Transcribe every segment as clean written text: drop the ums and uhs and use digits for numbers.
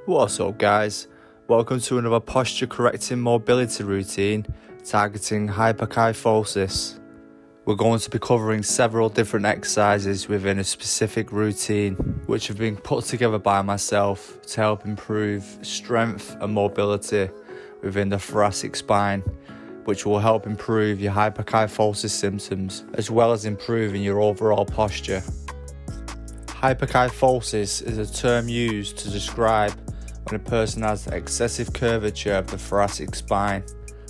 What's up guys, welcome to another posture correcting mobility routine targeting hyperkyphosis. We're going to be covering several different exercises within a specific routine which have been put together by myself to help improve strength and mobility within the thoracic spine, which will help improve your hyperkyphosis symptoms as well as improving your overall posture. Hyperkyphosis is a term used to describe when a person has excessive curvature of the thoracic spine,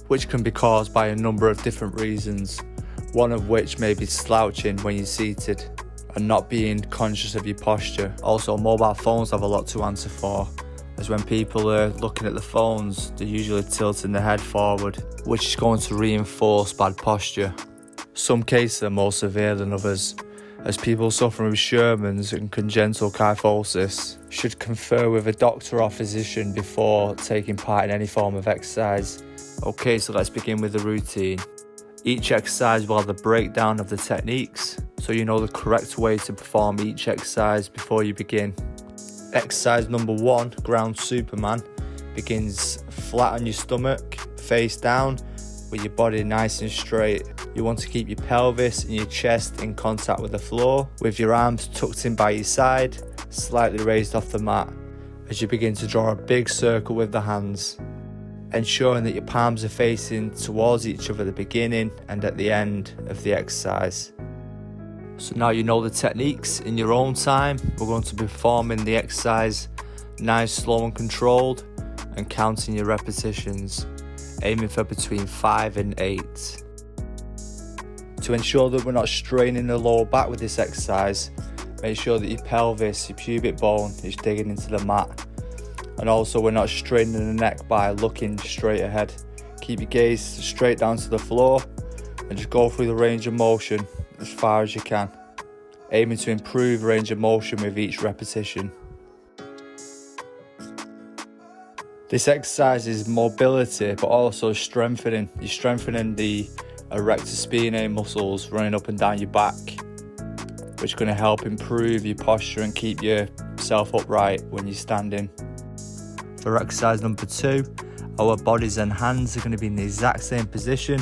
which can be caused by a number of different reasons, one of which may be slouching when you're seated and not being conscious of your posture. Also, mobile phones have a lot to answer for, as when people are looking at the phones, they're usually tilting their head forward, which is going to reinforce bad posture. Some cases are more severe than others, as people suffering with Sherman's and congenital kyphosis should confer with a doctor or physician before taking part in any form of exercise. Okay, so let's begin with the routine. Each exercise will have a breakdown of the techniques, so you know the correct way to perform each exercise before you begin. Exercise number 1, ground Superman, begins flat on your stomach, face down, with your body nice and straight. You want to keep your pelvis and your chest in contact with the floor, with your arms tucked in by your side, slightly raised off the mat, as you begin to draw a big circle with the hands, ensuring that your palms are facing towards each other at the beginning and at the end of the exercise. So now you know the techniques in your own time. We're going to be performing the exercise nice, slow and controlled, and counting your repetitions, aiming for between 5 and 8. To ensure that we're not straining the lower back with this exercise, make sure that your pelvis, your pubic bone is digging into the mat. And also we're not straining the neck by looking straight ahead. Keep your gaze straight down to the floor and just go through the range of motion as far as you can, aiming to improve range of motion with each repetition. This exercise is mobility but also strengthening. You're strengthening the erector spinae muscles running up and down your back, which is going to help improve your posture and keep yourself upright when you're standing. For exercise number 2, our bodies and hands are going to be in the exact same position,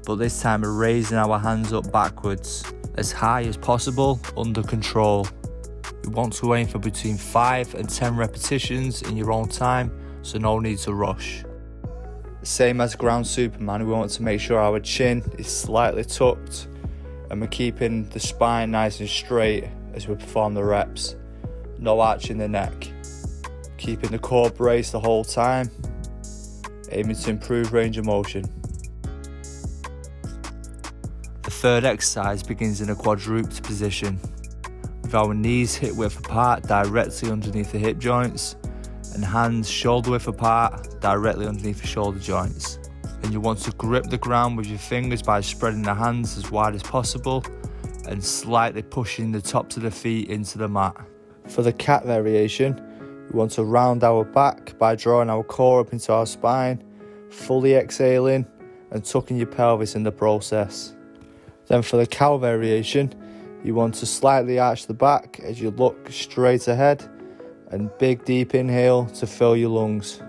but this time we're raising our hands up backwards as high as possible under control. We want to aim for between 5 and 10 repetitions in your own time, so no need to rush. Same as ground Superman, we want to make sure our chin is slightly tucked and we're keeping the spine nice and straight as we perform the reps. No arching the neck. Keeping the core braced the whole time, aiming to improve range of motion. The third exercise begins in a quadruped position, with our knees hip width apart directly underneath the hip joints, and hands shoulder width apart directly underneath the shoulder joints. And you want to grip the ground with your fingers by spreading the hands as wide as possible and slightly pushing the tops of the feet into the mat. For the cat variation, we want to round our back by drawing our core up into our spine, fully exhaling and tucking your pelvis in the process. Then for the cow variation, you want to slightly arch the back as you look straight ahead, and big deep inhale to fill your lungs.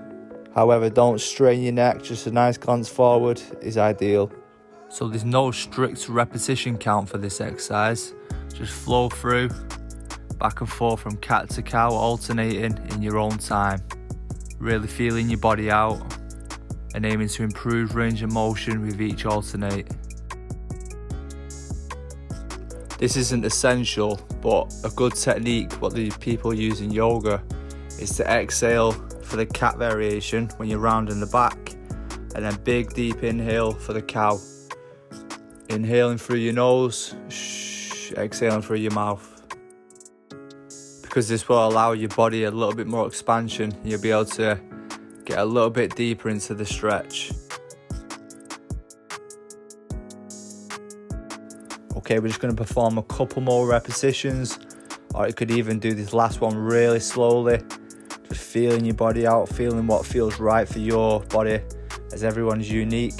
However, don't strain your neck, just a nice glance forward is ideal. So there's no strict repetition count for this exercise, just flow through, back and forth from cat to cow, alternating in your own time. Really feeling your body out and aiming to improve range of motion with each alternate. This isn't essential, but a good technique what the people use in yoga is to exhale for the cat variation when you're rounding the back, and then big deep inhale for the cow. Inhaling through your nose, exhaling through your mouth. Because this will allow your body a little bit more expansion, you'll be able to get a little bit deeper into the stretch. Okay, we're just going to perform a couple more repetitions, or you could even do this last one really slowly, just feeling your body out, feeling what feels right for your body, as everyone's unique.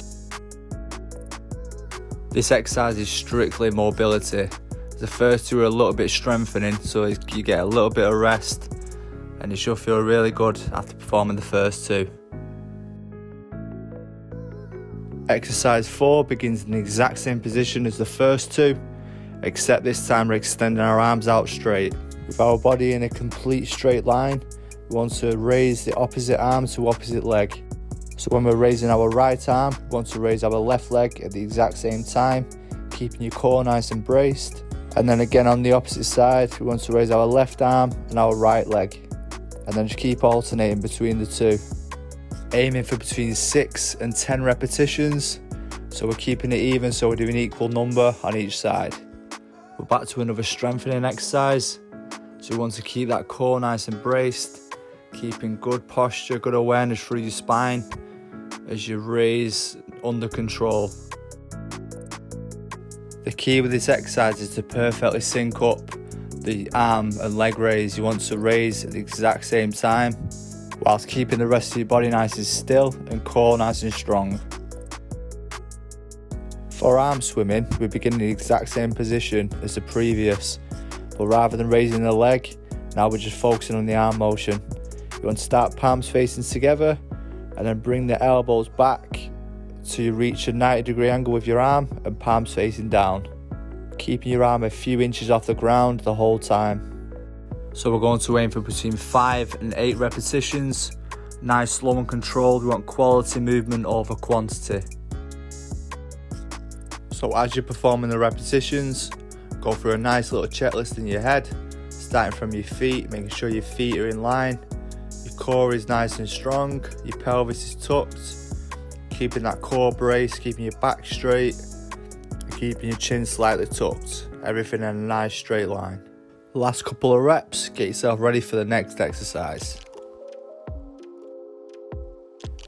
This exercise is strictly mobility. The first two are a little bit strengthening, so you get a little bit of rest, and and you should feel really good after performing the first 2. Exercise 4 begins in the exact same position as the first 2, except this time we're extending our arms out straight. With our body in a complete straight line, we want to raise the opposite arm to opposite leg. So when we're raising our right arm, we want to raise our left leg at the exact same time, keeping your core nice and braced. And then again on the opposite side, we want to raise our left arm and our right leg. And then just keep alternating between the 2. Aiming for between 6 and 10 repetitions. So we're keeping it even, so we're doing equal number on each side. We're back to another strengthening exercise. So we want to keep that core nice and braced, keeping good posture, good awareness through your spine as you raise under control. The key with this exercise is to perfectly sync up the arm and leg raise. You want to raise at the exact same time, whilst keeping the rest of your body nice and still and core nice and strong. For arm swimming, we begin in the exact same position as the previous, but rather than raising the leg, now we're just focusing on the arm motion. You want to start palms facing together and then bring the elbows back so you reach a 90-degree angle with your arm and palms facing down, keeping your arm a few inches off the ground the whole time. So we're going to aim for between 5 and 8 repetitions. Nice, slow and controlled. We want quality movement over quantity. So as you're performing the repetitions, go through a nice little checklist in your head, starting from your feet, making sure your feet are in line, your core is nice and strong, your pelvis is tucked, keeping that core brace, keeping your back straight, and keeping your chin slightly tucked. Everything in a nice straight line. Last couple of reps, get yourself ready for the next exercise.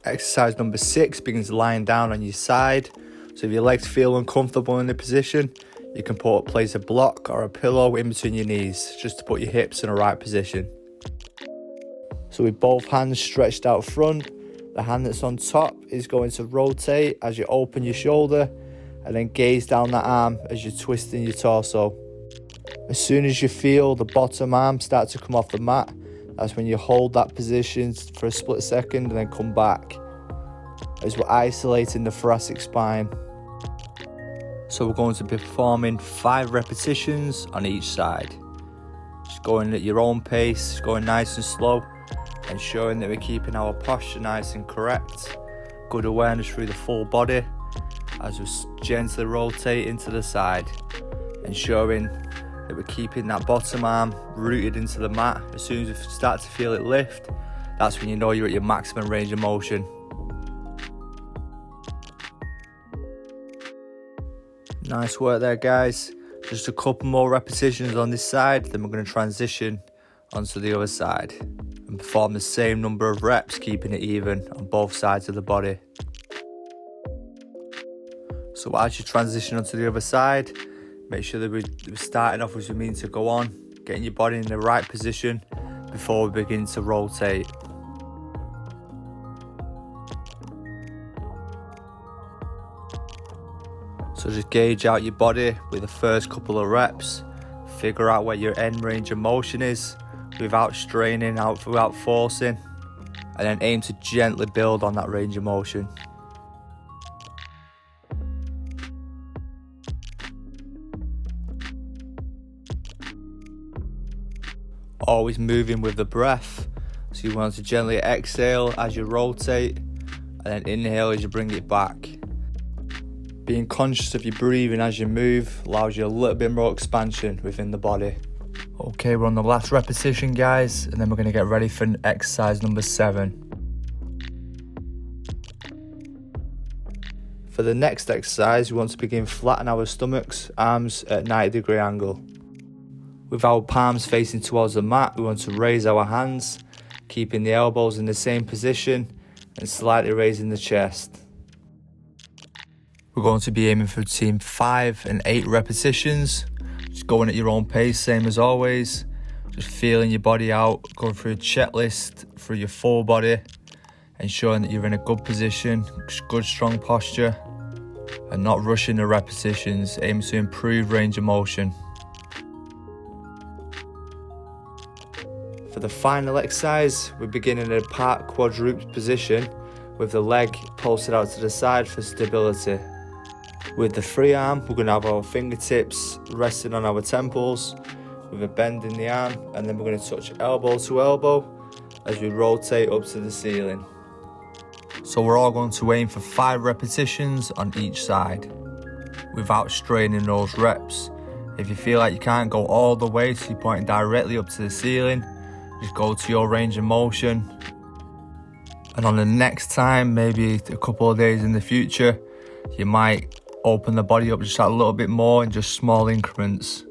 Exercise number 6 begins lying down on your side. So if your legs feel uncomfortable in the position, you can place a block or a pillow in between your knees just to put your hips in the right position. So with both hands stretched out front, the hand that's on top is going to rotate as you open your shoulder and then gaze down that arm as you're twisting your torso. As soon as you feel the bottom arm start to come off the mat, that's when you hold that position for a split second and then come back, as we're isolating the thoracic spine. So we're going to be performing 5 repetitions on each side. Just going at your own pace, going nice and slow, ensuring that we're keeping our posture nice and correct. Good awareness through the full body as we gently rotate into the side, ensuring that we're keeping that bottom arm rooted into the mat. As soon as you start to feel it lift, that's when you know you're at your maximum range of motion. Nice work there, guys. Just a couple more repetitions on this side, then we're going to transition onto the other side and perform the same number of reps, keeping it even on both sides of the body. So as you transition onto the other side, make sure that we're starting off as we mean to go on, getting your body in the right position before we begin to rotate. So just gauge out your body with the first couple of reps, figure out where your end range of motion is without straining, without forcing, and then aim to gently build on that range of motion. Always moving with the breath, so you want to gently exhale as you rotate and then inhale as you bring it back. Being conscious of your breathing as you move allows you a little bit more expansion within the body. Okay, we're on the last repetition, guys, and then we're going to get ready for exercise number 7. For the next exercise, we want to begin flat on our stomachs, arms at 90-degree angle. With our palms facing towards the mat, we want to raise our hands, keeping the elbows in the same position and slightly raising the chest. We're going to be aiming for between 5 and 8 repetitions. Just going at your own pace, same as always. Just feeling your body out, going through a checklist through your full body, ensuring that you're in a good position, good strong posture, and not rushing the repetitions, aiming to improve range of motion. For For the final exercise, we begin in a part quadruped position with the leg pulsed out to the side for stability. With the free arm, we're going to have our fingertips resting on our temples with a bend in the arm, and then we're going to touch elbow to elbow as we rotate up to the ceiling. So we're all going to aim for 5 repetitions on each side without straining those reps. If you feel like you can't go all the way, so you're pointing directly up to the ceiling, just go to your range of motion. And on the next time, maybe a couple of days in the future, you might open the body up just a little bit more in just small increments.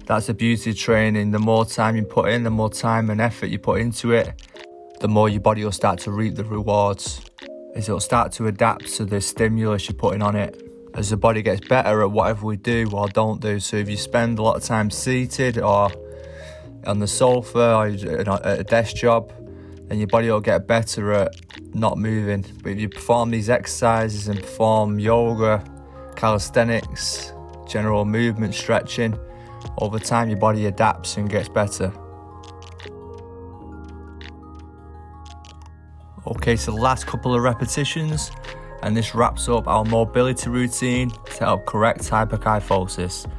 That's the beauty of training. The more time you put in, the more time and effort you put into it, the more your body will start to reap the rewards, as it'll start to adapt to the stimulus you're putting on it, as the body gets better at whatever we do or don't do. So if you spend a lot of time seated or on the sofa or at a desk job, then your body will get better at not moving. But if you perform these exercises and perform yoga, calisthenics, general movement, stretching, over time your body adapts and gets better. Okay, so the last couple of repetitions, and this wraps up our mobility routine to help correct hyperkyphosis.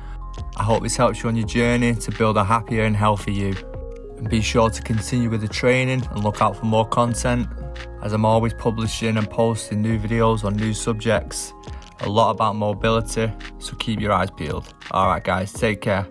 I hope this helps you on your journey to build a happier and healthier you. And be sure to continue with the training and look out for more content, as I'm always publishing and posting new videos on new subjects, a lot about mobility, so keep your eyes peeled. Alright guys, take care.